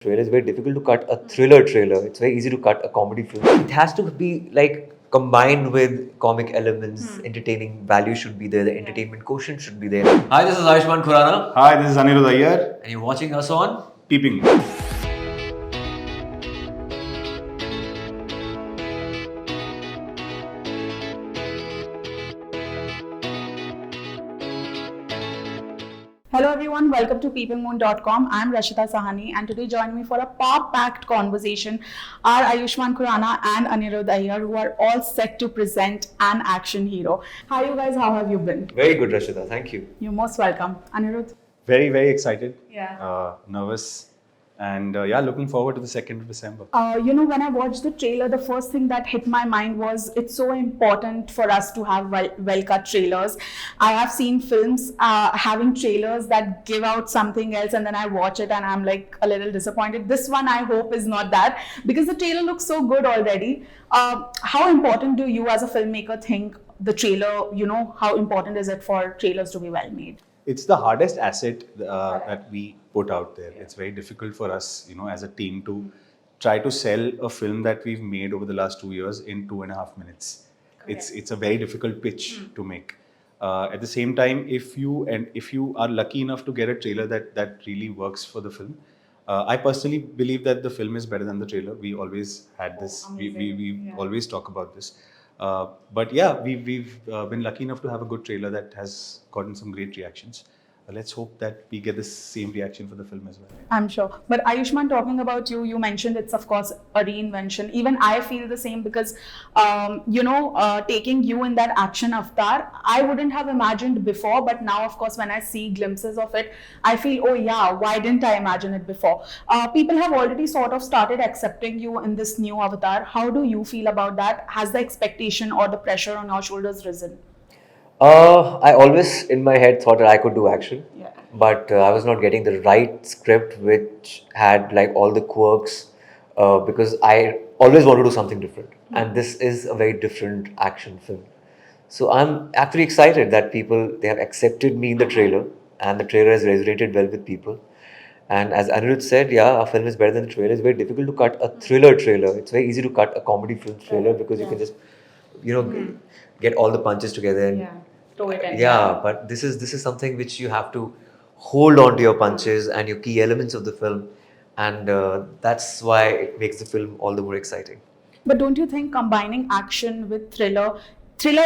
Trailer. It's very difficult to cut a thriller trailer. It's very easy to cut a comedy film. It has to be like combined with comic elements, entertaining value should be there, the entertainment quotient should be there. Hi, this is Ayushmann Khurrana. Hi, this is Anirudh Iyer. And you're watching us on PeepingMoon. Hello everyone, welcome to PeepingMoon.com. I'm Rashita Sahni, and today joining me for a power-packed conversation are Ayushmann Khurrana and Anirudh Iyer, who are all set to present an action hero. Hi you guys, how have you been? Very good, Rashita. Thank you. You're most welcome. Anirudh? Very, very excited. Yeah. Nervous. And looking forward to the 2nd of December. When I watched the trailer, the first thing that hit my mind was it's so important for us to have well-cut trailers. I have seen films having trailers that give out something else, and then I watch it and I'm like a little disappointed. This one I hope is not that, because the trailer looks so good already. How important do you as a filmmaker think the trailer, how important is it for trailers to be well made? It's the hardest asset that we put out there. It's very difficult for us, as a team to try to sell a film that we've made over the last 2 years in 2.5 minutes. It's a very difficult pitch to make. At the same time, if you are lucky enough to get a trailer that really works for the film, I personally believe that the film is better than the trailer. We always had this. We always talk about this. We've been lucky enough to have a good trailer that has gotten some great reactions. Let's hope that we get the same reaction for the film as well. I'm sure. But Ayushmann, talking about you mentioned it's of course a reinvention. Even I feel the same because, taking you in that action avatar, I wouldn't have imagined before. But now, of course, when I see glimpses of it, I feel, oh yeah, why didn't I imagine it before? People have already sort of started accepting you in this new avatar. How do you feel about that? Has the expectation or the pressure on your shoulders risen? I always in my head thought that I could do action, Yeah. but I was not getting the right script which had like all the quirks because I always want to do something different, and this is a very different action film. So I'm actually excited that they have accepted me in the trailer, and the trailer has resonated well with people. And as Anirudh said, yeah, our film is better than the trailer. It's very difficult to cut a thriller trailer. It's very easy to cut a comedy film trailer because you can just, get all the punches together and Throw it in. but this is something which you have to hold on to your punches and your key elements of the film, and that's why it makes the film all the more exciting. But don't you think combining action with thriller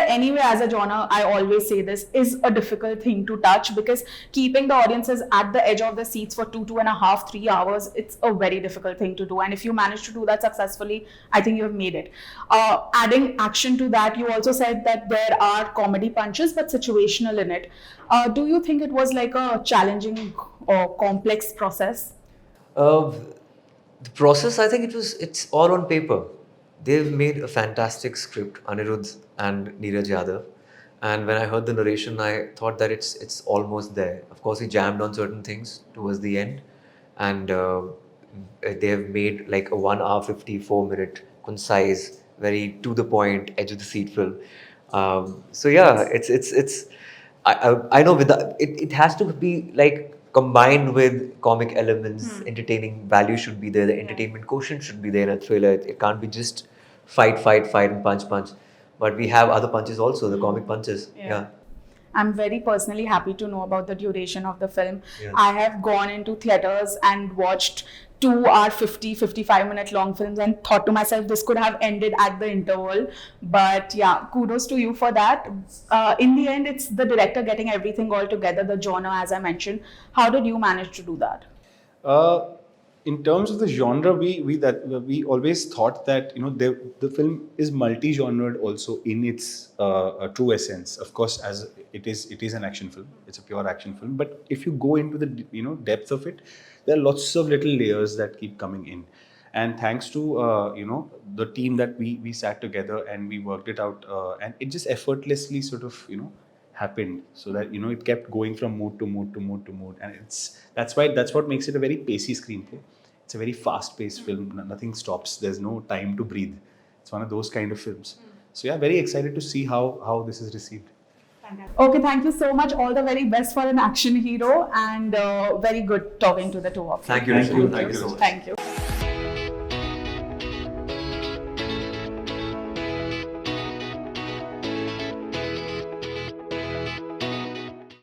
anyway as a genre, I always say this, is a difficult thing to touch, because keeping the audiences at the edge of the seats for 2.5, 3 hours, it's a very difficult thing to do. And if you manage to do that successfully, I think you have made it. Adding action to that, you also said that there are comedy punches, but situational in it. Do you think it was like a challenging or complex process? Uh, the process, I think it's all on paper. They've made a fantastic script, Anirudh and Neeraj Yadav. And when I heard the narration, I thought that it's almost there. Of course, he jammed on certain things towards the end, and they have made like a 1 hour 54-minute concise, very to the point, edge of the seat film. It's I know it has to be like combined with comic elements, entertaining value should be there, the entertainment quotient should be there in a thriller. It can't be just fight, and punch. But we have other punches also, the comic punches. Yeah. I'm very personally happy to know about the duration of the film. Yeah. I have gone into theaters and watched 2 hour 55-minute long films and thought to myself this could have ended at the interval. But yeah, kudos to you for that. In the end, it's the director getting everything all together, the genre as I mentioned. How did you manage to do that? In terms of the genre, we always thought that the film is multi-genred also in its true essence. Of course, as it is an action film. It's a pure action film. But if you go into the depth of it, there are lots of little layers that keep coming in. And thanks to the team that we sat together and we worked it out, and it just effortlessly sort of happened, so that it kept going from mood to mood to mood to mood, and that's what makes it a very pacey screenplay. It's a very fast-paced film. Nothing stops. There's no time to breathe. It's one of those kind of films. So yeah, very excited to see how this is received. Okay, thank you so much. All the very best for an action hero, and very good talking to the two of you. Thank you, Rashita. Thank you so much. Thank you.